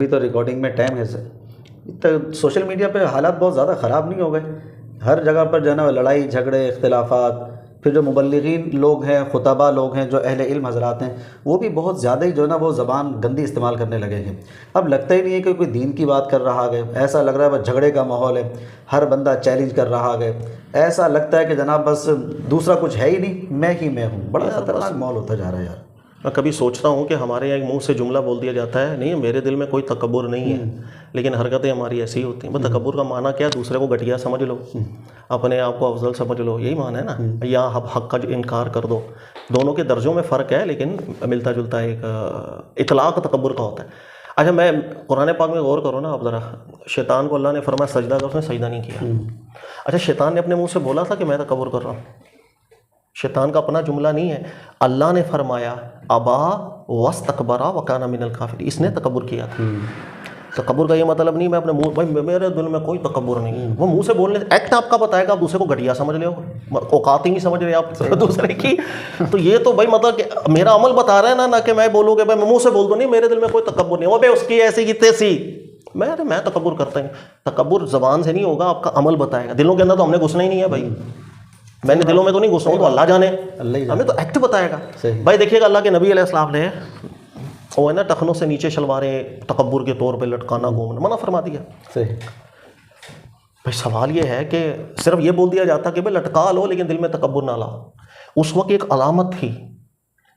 अभी तो रिकॉर्डिंग में टाइम है सर। तो सोशल मीडिया पे हालात बहुत ज़्यादा ख़राब नहीं हो गए? हर जगह पर जो है ना लड़ाई झगड़े इख्तिलाफ़ात, फिर जो मुबल्लिगीन लोग हैं, खुतबा लोग हैं, जो अहले इल्म हज़रात हैं, वो भी बहुत ज़्यादा ही जो है ना वो ज़बान गंदी इस्तेमाल करने लगे हैं। अब लगता ही नहीं है कि कोई दीन की बात कर रहा है, ऐसा लग रहा है बस झगड़े का माहौल है, हर बंदा चैलेंज कर रहा है। ऐसा लगता है कि जनाब बस दूसरा कुछ है ही नहीं, मैं ही मैं हूँ। बड़ा ख़तरनाक माहौल होता जा रहा है यार। मैं कभी सोचता हूँ कि हमारे यहाँ एक मुंह से जुमला बोल दिया जाता है, नहीं मेरे दिल में कोई तकब्बुर नहीं है, लेकिन हरकतें हमारी ऐसी होती हैं। बस तकब्बुर का माना क्या है? दूसरे को घटिया समझ लो, अपने आप को अफजल समझ लो, यही माना है ना। या हक का जो इनकार कर दो। दोनों के दर्जों में फ़र्क है, लेकिन मिलता जुलता एक इतलाक़ तकब्बुर का होता है। अच्छा, मैं कुरान पाक में गौर करो ना आप ज़रा, शैतान को अल्लाह ने फरमाया सजदा कर, उसने सजदा नहीं किया। अच्छा, शैतान ने अपने मुँह से बोला था कि मैं तकब्बुर कर रहा हूँ? शैतान का अपना जुमला नहीं है। अल्लाह ने फरमाया अबा वस्तकबरा वकाना मिनल काफिर, इसने तकब्बुर किया था। तकब्बुर का ये मतलब नहीं मैं अपने मुंह, भाई मेरे दिल में कोई तकब्बुर नहीं है। वो मुंह से बोलने एक्ट आपका बताएगा, आप दूसरे को घटिया समझ रहे हो, औकात ही नहीं समझ रहे आप दूसरे की। तो ये तो भाई मतलब कि मेरा अमल बता रहा है ना कि मैं बोलूँगा भाई मैं मुँह से बोल दूँ नहीं मेरे दिल में कोई तकब्बुर नहीं, वो भाई उसकी ऐसी की तैसी, मैं तकब्बुर करता हूँ। तकब्बुर ज़बान से नहीं होगा, आपका अमल बताएगा। दिलों के अंदर तो हमने घुसना ही नहीं है भाई, मैंने दिलों में तो नहीं घुसा हूँ, तो अल्लाह जाने, हमें तो एक्ट बताएगा। भाई देखिएगा अल्लाह के नबी अलैहिस्सलाम ने वो है ना टखनों से नीचे शलवारें तकब्बुर के तौर पे लटकाना घूमना मना फरमा दिया। सही। भाई सवाल ये है कि सिर्फ ये बोल दिया जाता कि भाई लटका लो लेकिन दिल में तकब्बुर ना लाओ। उस वक्त एक अलामत थी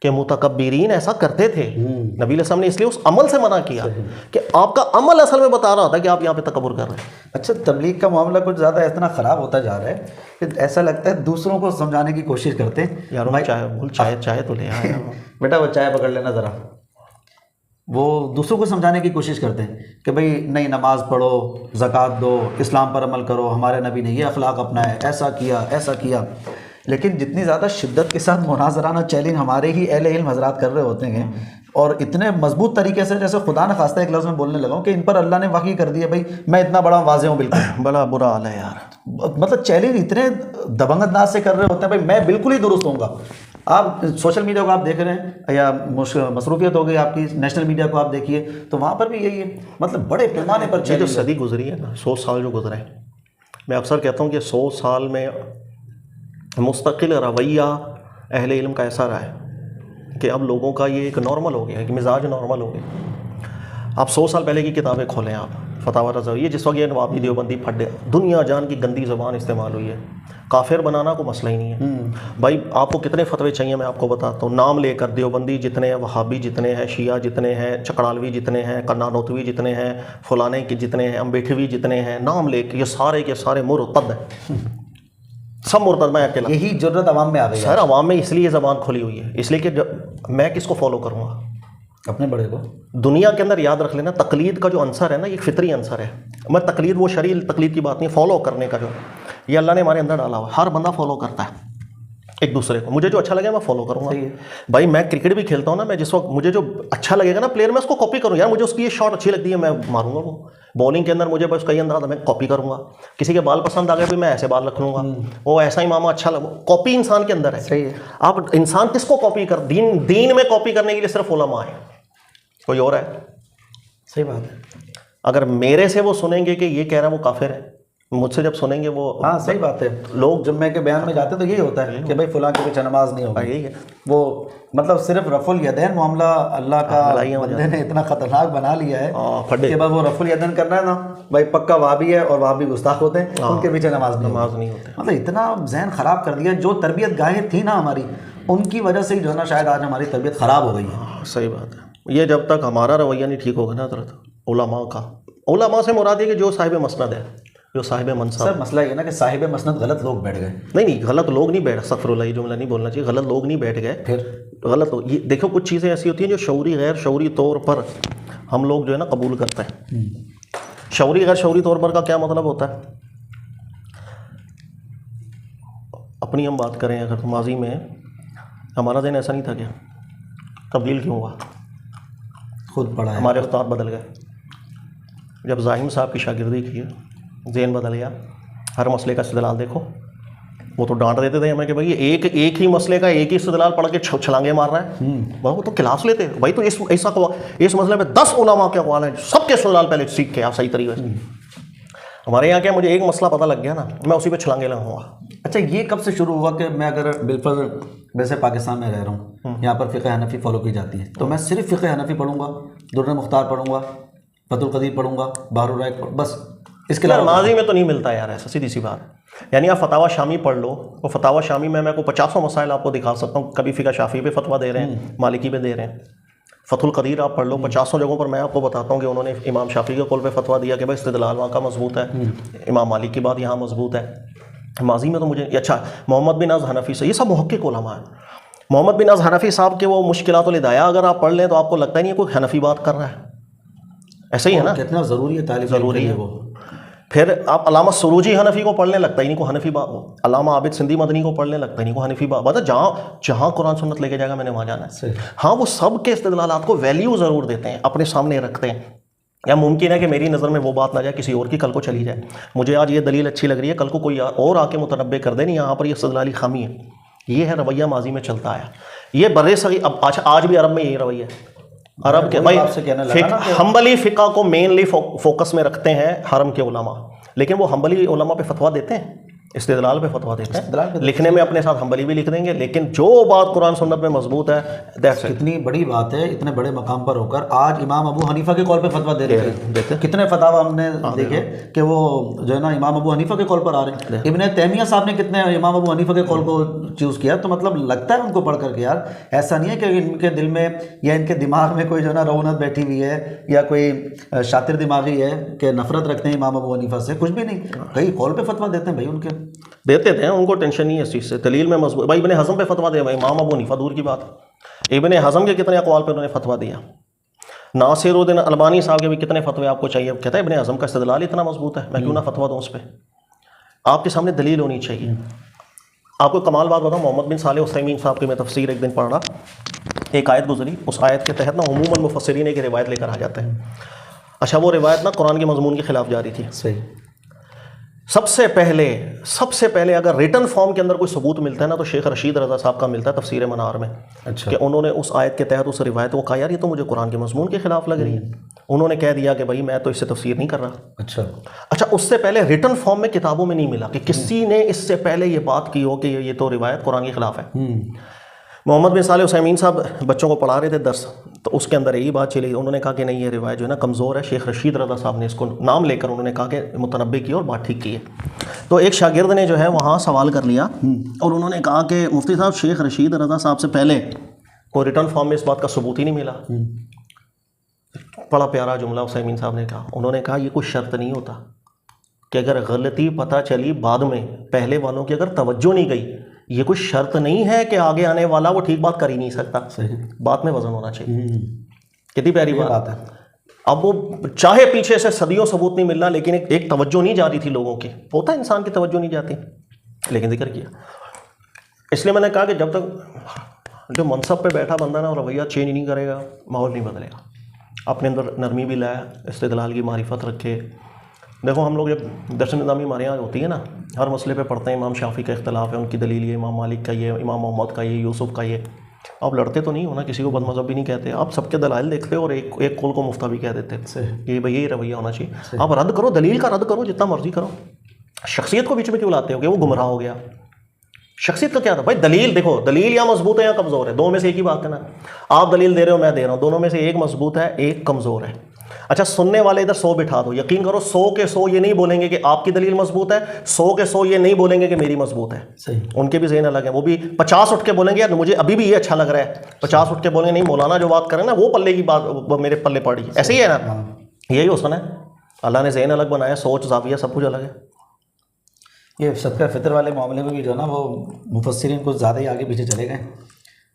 कि मुतकब्बिरीन ऐसा करते थे। नबी अलैहिस्सलाम ने इसलिए उस अमल से मना किया कि आपका अमल असल में बता रहा होता है कि आप यहाँ पे तकब्बुर कर रहे हैं। अच्छा, तबलीग का मामला कुछ ज़्यादा इतना ख़राब होता जा रहा है कि ऐसा लगता है दूसरों को समझाने की कोशिश करते हैं। यार भाई चाय तो ले आया बेटा वो चाय पकड़ लेना ज़रा। वो दूसरों को समझाने की कोशिश करते हैं कि भाई नहीं नमाज पढ़ो, ज़कात दो, इस्लाम पर अमल करो, हमारे नबी ने ये अखलाक अपनाए, ऐसा किया। लेकिन जितनी ज़्यादा शिद्दत के साथ मुनाज़राना चैलेंज हमारे ही अहले इल्म हज़रात कर रहे होते हैं और इतने मजबूत तरीके से, जैसे खुदा न खास्ता एक लफ्ज़ में बोलने लगा कि इन पर अल्लाह ने वाक़ई कर दिया भाई मैं इतना बड़ा वाज़े हूँ, बिल्कुल बड़ा बुरा हाल है यार। मतलब चैलेंज इतने दबंग अंदाज से कर रहे होते हैं भाई मैं बिल्कुल ही दुरुस्त होऊंगा। आप सोशल मीडिया को आप देख रहे हैं या मसरूफियत हो गई आपकी, नेशनल मीडिया को आप देखिए तो वहाँ पर भी यही है, मतलब बड़े पैमाने पर जो सदी गुजरी है ना, 100 साल जो गुजरे हैं, मैं अक्सर कहता हूँ कि 100 साल में मुस्तकिल रवैया अहले इल्म का ऐसा रहा है कि अब लोगों का ये एक नॉर्मल हो गया है कि मिजाज नॉर्मल हो गया। आप 100 साल पहले की किताबें खोलें, आप फतावा रज़वी, ये जिस वक्त ये नवाबी देवबंदी फटे, दुनिया जान की गंदी ज़बान इस्तेमाल हुई है। काफिर बनाना को मसला ही नहीं है भाई। आपको कितने फतवे चाहिए मैं आपको बताता हूँ, नाम लेकर। देवबंदी जितने हैं, वहाबी जितने हैं, शिया जितने हैं, चकड़ालवी जितने हैं, कन्नानोतवी जितने हैं, फलाने के जितने हैं, अम्बेठवी जितने हैं, नाम लेकर ये सारे के सारे मुर्तद हैं, सब मुर्तद। मैं अकेला, यही जरूरत अवाम में आ गई सर। अवाम में इसलिए ज़बान खुली हुई है, इसलिए कि मैं किसको फॉलो करूँगा? अपने बड़े को। दुनिया के अंदर याद रख लेना, तकलीद का जो आंसर है ना, ये फितरी आंसर है। मैं तकलीद वो शरीय तकलीद की बात नहीं, फॉलो करने का जो ये अल्लाह ने हमारे अंदर डाला हुआ। हर बंदा फॉलो करता है एक दूसरे को। मुझे जो अच्छा लगे मैं फॉलो करूँगा भाई। मैं क्रिकेट भी खेलता हूँ ना, मैं जिस वक्त मुझे जो अच्छा लगेगा ना प्लेयर, मैं उसको कॉपी करूँ। यार मुझे उसकी ये शॉट अच्छी लगती है, मैं मारूंगा वो। बॉलिंग के अंदर मुझे बस कई अंदाज मैं कॉपी करूँगा। किसी के बाल पसंद आ गए भी मैं ऐसे बाल रख लूँगा, वो ऐसा ही मामा अच्छा लगा। कॉपी इंसान के अंदर है। सही है। आप इंसान किसको कॉपी कर, दीन में कॉपी करने के लिए सिर्फ उलमा है, कोई और है? सही बात है। अगर मेरे से वो सुनेंगे कि ये कह रहा है वो काफिर है, मुझसे जब सुनेंगे वो, हाँ सही बात है। लोग जुम्मे के बयान में जाते तो यही होता है कि भाई फुलां के पीछे नमाज नहीं होगी, यही है वो मतलब सिर्फ रफुल यदैन मामला अल्लाह का बंदे ने इतना खतरनाक बना लिया है कि बस वो रफुल यदैन करना है ना भाई, पक्का वहाबी है और वहाबी गुस्ताख होते हैं, उनके पीछे नमाज नहीं होते। मतलब इतना जहन ख़राब कर दिया। जो तरबियत गाहें थी ना हमारी, उनकी वजह से ही जो है ना शायद आज हमारी तरबियत ख़राब हो गई है। सही बात है। ये जब तक हमारा रवैया नहीं ठीक होगा ना हज़रत, उलमा का, उलमा से मुराद है कि जो साहिब मसनद है, जो साहिब मनसब। सर मसला ये ना कि साहिब मसनद गलत लोग बैठ गए। नहीं गलत लोग नहीं बैठ, अस्तगफिरुल्लाह, ये जुमला नहीं बोलना चाहिए, गलत लोग नहीं बैठ गए, फिर गलत लोग। ये देखो कुछ चीज़ें ऐसी होती हैं जो शौरी गैर शौरी तौर पर हम लोग जो है ना कबूल करते हैं। शौरी गैर शौरी तौर पर का क्या मतलब होता है? अपनी हम बात करें, अगर माजी में हमारा दिन ऐसा नहीं था क्या, तब्दील क्यों हुआ? खुद पढ़ा है, हमारे उस्ताद बदल गए। जब ज़ाहिम साहब की शागिर्दी की, ज़हन बदल गया। हर मसले का इस्तेदलाल देखो, वो तो डांट देते थे हमें कि भाई एक ही मसले का एक ही इस्तेदलाल पढ़ के छलांगे मार रहा है। वो तो क्लास लेते भाई, तो इस मसले में 10 उलमा के अक़वाल हैं, सबके इस्तेदलाल पहले सीख के आप सही तरीके से। हमारे यहाँ क्या, मुझे एक मसला पता लग गया ना, मैं उसी पे छलांगे लगाऊंगा। अच्छा, ये कब से शुरू हुआ कि मैं अगर बिल्कुल वैसे पाकिस्तान में रह रहा हूँ, यहाँ पर फ़िक़्ह हनफ़ी फॉलो की जाती है, तो मैं सिर्फ फ़िक़्ह हनफ़ी पढ़ूंगा, दुर्र मुख्तार पढ़ूंगा, फतुल क़दीर पढ़ूंगा, बहरुल राइक़, बस इसके अलावा माजी में तो नहीं मिलता यार, ऐसा सीधी सी बात। यानी आप फतावा शामी पढ़ लो, और फतावा शामी में मैं को 50 मसाइल आपको दिखा सकता हूँ। कभी फ़िक़्ह शाफ़ी पे फतवा दे रहे हैं, मालिकी पे दे रहे हैं। फतुल क़दीर आप पढ़ लो, 50 जगहों पर मैं आपको बताता हूँ कि उन्होंने इमाम शाफ़ी के कौल पे फतवा दिया कि भाई इस्तिदलाल वहाँ का मजबूत है, इमाम मालिक की बात यहाँ मजबूत है। माजी में तो मुझे अच्छा, मोहम्मद बिन नाज़ हनफ़ी से, ये सब मुहक्किक उलमा है। मोहम्मद बिन नाज़ हनफ़ी साहब के वो मुश्किलातुल हिदाया अगर आप पढ़ लें तो आपको लगता ही नहीं है कोई हनफ़ी बात कर रहा है, ऐसे ही है ना। कितना ज़रूरी है तालिब ज़रूरी है वो। फिर आप अलामा सुरूजी हनफ़ी को पढ़ने लगता ही नहीं को हनफ़ी बात, अलामा आबिद सिंधी मदनी को पढ़ने लगता ही नहीं को हनफ़ी बात। मतलब जहाँ कुरान सुन्नत लेके जाएगा मैंने वहाँ जाना है। हाँ, वो सब के इस्तिदलालात को वैल्यू ज़रूर देते हैं, अपने सामने रखते हैं। या मुमकिन है कि मेरी नज़र में वो बात ना जाए, किसी और की कल को चली जाए। मुझे आज ये दलील अच्छी लग रही है, कल को कोई और आके मुतनब्बे कर दे नहीं यहाँ पर ये इस्तिदलाली खामी है। ये है रवैया माजी में चलता आया। ये बर्रे सगी अब आज भी अरब में यही रवैया है। अरब के भाई हम्बली फ़िक़्ह को मेनली फोकस में रखते हैं हरम के उलमा, लेकिन वो हम्बली उलमा पे फतवा देते हैं, इस्तिदलाल पे फतवा देते हैं। लिखने में अपने साथ हम्बली भी लिख देंगे, लेकिन जो बात कुरान सुन्नत में मजबूत है, कितनी बड़ी बात है, इतने बड़े मकाम पर होकर आज इमाम अबू हनीफा के कॉल पे फतवा दे रहे हैं। कितने फतावा हमने देखे कि वो जो है ना इमाम अबू हनीफा के कॉल पर आ रहे हैं। इब्ने तैमिया साहब ने कितने इमाम अबू हनीफा के कॉल को चूज़ किया। तो मतलब लगता है उनको पढ़ करके यार, ऐसा नहीं है कि इनके दिल में या इनके दिमाग में कोई जो है ना रौनक बैठी हुई है या कोई शातिर दिमागी है कि नफरत रखते हैं इमाम अबू हनीफा से, कुछ भी नहीं। कई कॉल पे फतवा देते हैं भाई, उनके देते थे, उनको टेंशन नहीं है इस चीज़ से। दलील में मजबूत भाई, इब्ने हज़म पे फतवा दिया भाई, इमाम अबू हनीफा दूर की बात, इब्ने हज़म के कितने अक़वाल पे उन्होंने फतवा दिया। नासिरुद्दीन अलबानी साहब के भी कितने फतवे आपको चाहिए, कहता है इब्ने हज़म का इस्तिदलाल इतना मजबूत है, मैं क्यों ना फतवा दूँ उस पर। आपके सामने दलील होनी चाहिए। आपको कमाल बात बताऊँ, मोहम्मद बिन सालेह उसैमीन साहब की मैं तफसीर एक दिन पढ़ रहा, एक आयत गुजरी, उस आयत के तहत ना उमूमन मुफस्सिरीन एक रिवायत लेकर आ जाते हैं। अच्छा, वो रिवायत ना कुरान के मजमून के खिलाफ जा रही थी। सही। सबसे पहले अगर रिटन फॉर्म के अंदर कोई सबूत मिलता है ना, तो शेख रशीद रज़ा साहब का मिलता है तफसीर मनार में। अच्छा। कि उन्होंने उस आयत के तहत उस रिवायत को कहा यार ये तो मुझे कुरान के मजमून के खिलाफ लग रही है। उन्होंने कह दिया कि भाई मैं तो इससे तफसीर नहीं कर रहा। अच्छा, उससे पहले रिटन फॉर्म में किताबों में नहीं मिला कि किसी ने इससे पहले ये बात की हो कि ये तो रिवायत कुरान के खिलाफ है। मोहम्मद बिन सालेह उसैमीन साहब बच्चों को पढ़ा रहे थे दर्स, तो उसके अंदर यही बात चली। उन्होंने कहा कि नहीं, ये रिवायत जो है ना कमज़ोर है। शेख रशीद रज़ा साहब ने इसको नाम लेकर उन्होंने कहा कि मुतनब्बे की और बात ठीक की है। तो एक शागिर्द ने जो है वहाँ सवाल कर लिया और उन्होंने कहा कि मुफ्ती साहब, शेख रशीद रज़ा साहब से पहले कोई रिटर्न फॉर्म में इस बात का सबूत ही नहीं मिला। बड़ा प्यारा जुमला उसैमीन साहब ने कहा। उन्होंने कहा ये कोई शर्त नहीं होता कि अगर गलती पता चली बाद में, पहले वालों की अगर तवज्जो नहीं गई, ये कोई शर्त नहीं है कि आगे आने वाला वो ठीक बात कर ही नहीं सकता। सही। बात में वजन होना चाहिए। कितनी प्यारी बात है। अब वो चाहे पीछे से सदियों सबूत नहीं मिलना, लेकिन एक तवज्जो नहीं जा रही थी लोगों की। होता है इंसान की तवज्जो नहीं जाती, लेकिन जिक्र किया। इसलिए मैंने कहा कि जब तक जो मनसब पे बैठा बंदा ना रवैया चेंज नहीं करेगा, माहौल नहीं बदलेगा। अपने अंदर नरमी भी लाए, इस्तिदलाल की मारिफत रखे। देखो हम लोग जब दर्शन निज़ामी हमारे यहाँ होती है ना, हर मसले पे पढ़ते हैं इमाम शाफ़ी का इख्तलाफ है, उनकी दलील ये, इमाम मालिक का ये, इमाम मोहम्मद का ये, यूसुफ़ का ये। आप लड़ते तो नहीं हो ना, किसी को बदमज़हब भी नहीं कहते, आप सबके दलाइल देखते हो और एक कौल को मुफ्ता भी कह देते कि भाई यही रवैया होना चाहिए। आप रद्द करो, दलील का रद्द करो, जितना मर्जी करो। शख्सियत को बीच में क्यों लाते हो कि वो गुमराह हो गया? शख्सियत का क्या था भाई? दलील देखो, दलील या मजबूत है या कमज़ोर है, दो में से एक ही बात है ना। आप दलील दे रहे हो, मैं दे रहा हूँ, दोनों में से एक मजबूत है, एक कमज़ोर है। अच्छा, सुनने वाले इधर 100 बिठा दो, यकीन करो 100 के 100 ये नहीं बोलेंगे कि आपकी दलील मजबूत है, 100 के 100 ये नहीं बोलेंगे कि मेरी मजबूत है। सही। उनके भी ज़हन अलग है। वो भी 50 उठ के बोलेंगे यार मुझे अभी भी ये अच्छा लग रहा है, 50 उठ के बोलेंगे नहीं मौलाना जो बात करें ना वो पल्ले की बात मेरे पल्ले पड़ी। ऐसे ही है ना, यही हुस्न है। अल्लाह ने ज़हन अलग बनाया, सोच ज़ाविया सब कुछ अलग है। ये सदका फितर वाले मामले में भी जो है ना, वो मुफस्सिरीन कुछ ज़्यादा ही आगे पीछे चले गए।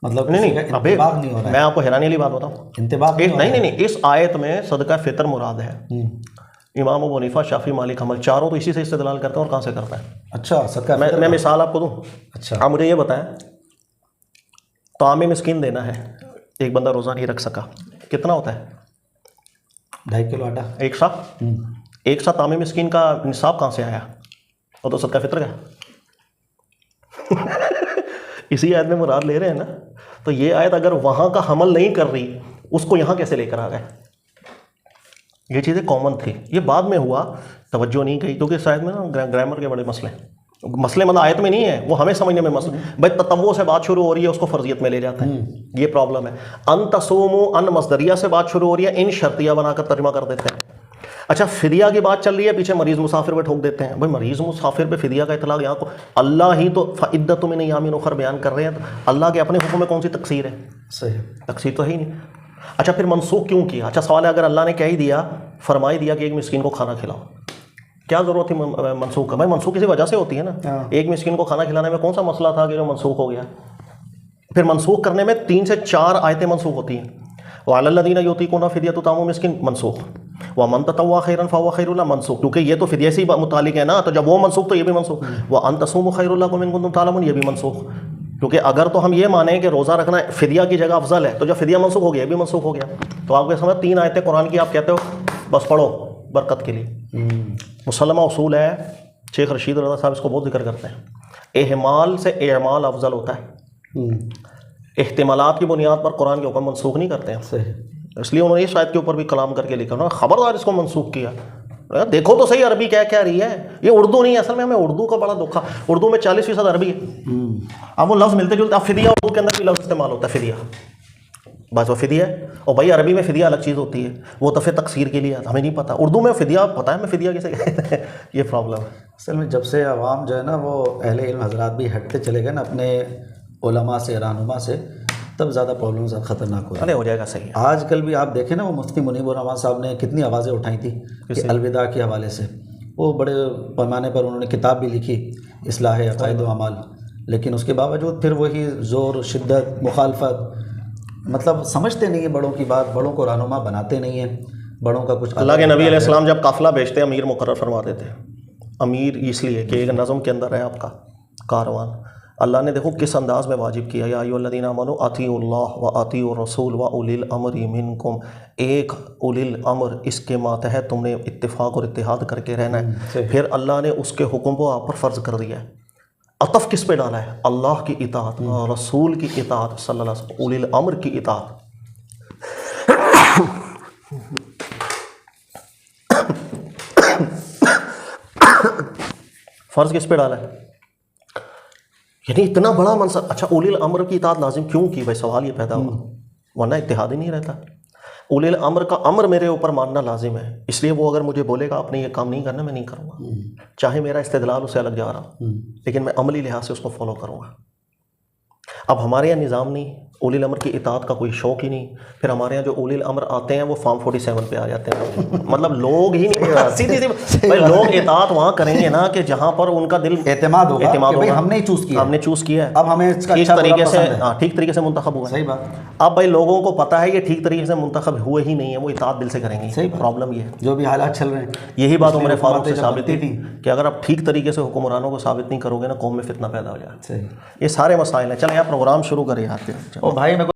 मतलब नहीं इंतबाह नहीं हो रहा है। मैं आपको हैरानी वाली बात बताऊँ, इंतबाह नहीं, इस आयत में सदका फितर मुराद है। इमाम अबू हनीफा, शाफी, मालिक, हम्बल चारों तो इसी से इस्तेदलाल करते हैं। और कहाँ से करते हैं? अच्छा, सदका मैं मिसाल आपको दूँ। अच्छा, आप मुझे ये बताएं, तामे मिस्कीन देना है, एक बंदा रोज़ा नहीं रख सका, कितना होता है? 2.5 किलो आटा। एक सा तामे मिस्कीन का निसाब कहाँ से आया? वो तो सदका फितर का। इसी आयत में मुराद ले रहे हैं ना। तो ये आयत अगर वहाँ का हमल नहीं कर रही, उसको यहाँ कैसे लेकर आ गए? ये चीज़ें कॉमन थी, ये बाद में हुआ, तवज्जो नहीं की, क्योंकि शायद में ना ग्रामर के बड़े मसले मतलब आयत में नहीं है, वो हमें समझने में मसले। भाई ततव्वो से बात शुरू हो रही है, उसको फर्जियत में ले जाते हैं, ये प्रॉब्लम है। अन तसूमु, अन मसदरिया से बात शुरू हो रही है, इन शर्तिया बनाकर तर्जुमा कर देते हैं। अच्छा, फिदिया की बात चल रही है, पीछे मरीज़ मुसाफिर पे ठोक देते हैं। भाई मरीज़ मुसाफिर पे फिदिया का इतलाक यहाँ को अल्लाह ही तो फ़इद्दतु मिन अय्यामिन उखर बयान कर रहे हैं, तो अल्लाह के अपने हुक्म में कौन सी तकसीर है? सही, तकसीर तो है ही नहीं। अच्छा, फिर मनसूख क्यों किया? अच्छा सवाल है, अगर अल्लाह ने क्या ही दिया, फरमाई दिया कि एक मिस्कीन को खाना खिलाओ, क्या ज़रूरत थी मनसूख का? भाई मनसूख किसी वजह से होती है ना। एक मिस्कीन को खाना खिलाने में कौन सा मसला था कि जो मनसूख हो गया? फिर मनसूख करने में 3 से 4 आयतें मनसूख होती हैं। वअलल्लज़ीना युतीक़ूना फ़िद्यतु ताअमु मिस्कीन मनसूख, व मन ततव्वा खैरन फ़हुव खैरुल लह मनसूख, क्योंकि ये तो फिदिया से ही मुतालिक है ना, तो जब वो मनसूख तो ये भी मनसूख। व अन तसूमु खैरुल लकुम इन कुंतुम ताअलमून, ये भी मनसूख, क्योंकि अगर तो हम ये माने कि रोज़ा रखना फिदिया की जगह अफजल है, तो जब फिदिया मनसूख हो गया, ये भी मनसूख हो गया। तो आपके समझ 3 आयतें कुरान की आप कहते हो बस पढ़ो बरकत के लिए। मुसल्लमा उसूल है, शेख रशीद रज़ा साहब इसको बहुत जिक्र करते हैं, एहमाल से एमाल अफजल होता है। एहतिमालात की बुनियाद पर कुरान के हुक्म मनसूख नहीं करते हैं। सही, इसलिए उन्होंने इस आयत के ऊपर भी कलाम करके लिखा ना, खबरदार इसको मनसूख किया। देखो तो सही अरबी क्या क्या रही है, ये उर्दू नहीं है। असल में हमें उर्दू का बड़ा दुख है, उर्दू में 40% अरबी है। अब वो लफ्ज़ मिलते जुलते, अब फिदिया उर्दू के अंदर भी लफ्ज़ इस्तेमाल होता है, फिदिया, बस वो फिदिया है। और भाई अरबी में फिदिया अलग चीज़ होती है, वो तो फिर तकसीर के लिए हमें नहीं पता। उर्दू में फिदिया पता है, मैं फिदिया किसे कहते हैं, ये प्रॉब्लम है। असल में जब से अवाम जो है ना वो अहले इल्म हजरात भी हटते चले गए ना अपने उलमा से, रहनुमा से, तब ज़्यादा प्रॉब्लम ज़्यादा ख़तरनाक हो अरे हो जाएगा सही। आजकल भी आप देखें ना, वो मुफ्ती मुनीब रहमान साहब ने कितनी आवाज़ें उठाई थी कि अलविदा के हवाले से, वो बड़े पैमाने पर उन्होंने किताब भी लिखी, इस्लाह अक़ाइद व अमाल, लेकिन उसके बावजूद फिर वही ज़ोर, शिद्दत, मुखालफत, मतलब समझते नहीं है बड़ों की बात, बड़ों को रहनुमा बनाते नहीं हैं, बड़ों का कुछ। अल्लाह के नबी अलैहिस्सलाम जब काफ़िला भेजते अमीर मुकर्रर फरमा देते हैं। अमीर इसलिए कि एक नज़म के अंदर है आपका कारवान। अल्लाह ने देखो किस अंदाज में वाजिब किया, या अय्युहल्लज़ीना आमनू अतीउल्लाह व अतीउर रसूल व उलिल अम्रि मिनकुम। एक उलिल अम्र, इसके मातहत तुमने इत्तिफाक और इत्तिहाद करके रहना है। फिर अल्लाह ने उसके हुक्म को आप पर फ़र्ज़ कर दिया है। अतफ़ किस पे डाला है? अल्लाह की इताअत, रसूल की इताअत, सल्लल्लाहु अलैहि वसल्लम, उलिल अम्र की इताअत। फ़र्ज़ किस पे डाला है? यानी इतना बड़ा मनसब। अच्छा, उलिल अम्र की इताअत लाजिम क्यों की? भाई सवाल ये पैदा हुआ, वरना इत्तिहाद ही नहीं रहता। उलिल अम्र का अम्र मेरे ऊपर मानना लाजिम है, इसलिए वो अगर मुझे बोलेगा आपने ये काम नहीं करना, मैं नहीं करूँगा, चाहे मेरा इस्तेदलाल उससे अलग जा रहा हो, लेकिन मैं अमली लिहाज से उसको फॉलो करूँगा। अब हमारे यहाँ निज़ाम नहीं, उलिल अम्र की इताअत का कोई शौक़ ही नहीं। फिर हमारे यहाँ जो उलिल अम्र आते हैं वो फॉर्म 47 पे आ जाते हैं। मतलब लोग ही नहीं, सीधी भाई लोग इताअत वहाँ करेंगे ना कि जहाँ पर उनका दिल एतमाद होगा कि भाई हमने चूज़ किया, हमने चूज़ किया है, अब हमें इसका ठीक अच्छा तरीके से, है। ठीक तरीके से मुंतखब हुआ। सही बात। अब भाई लोगों को पता है कि ठीक तरीके से मुंतखब हुए ही नहीं है, वो इताअत दिल से करेंगे। सही प्रॉब्लम ये है, जो भी हालात चल रहे हैं, यही बात उमर फारूक से जब साबित बनती थी कि अगर आप ठीक तरीके से हुक्मरानों को साबित नहीं करोगे ना, कौम में फितना पैदा हो जाए। सही। ये सारे मसाइल हैं। चलें यार प्रोग्राम शुरू करें यार। ओ भाई मैं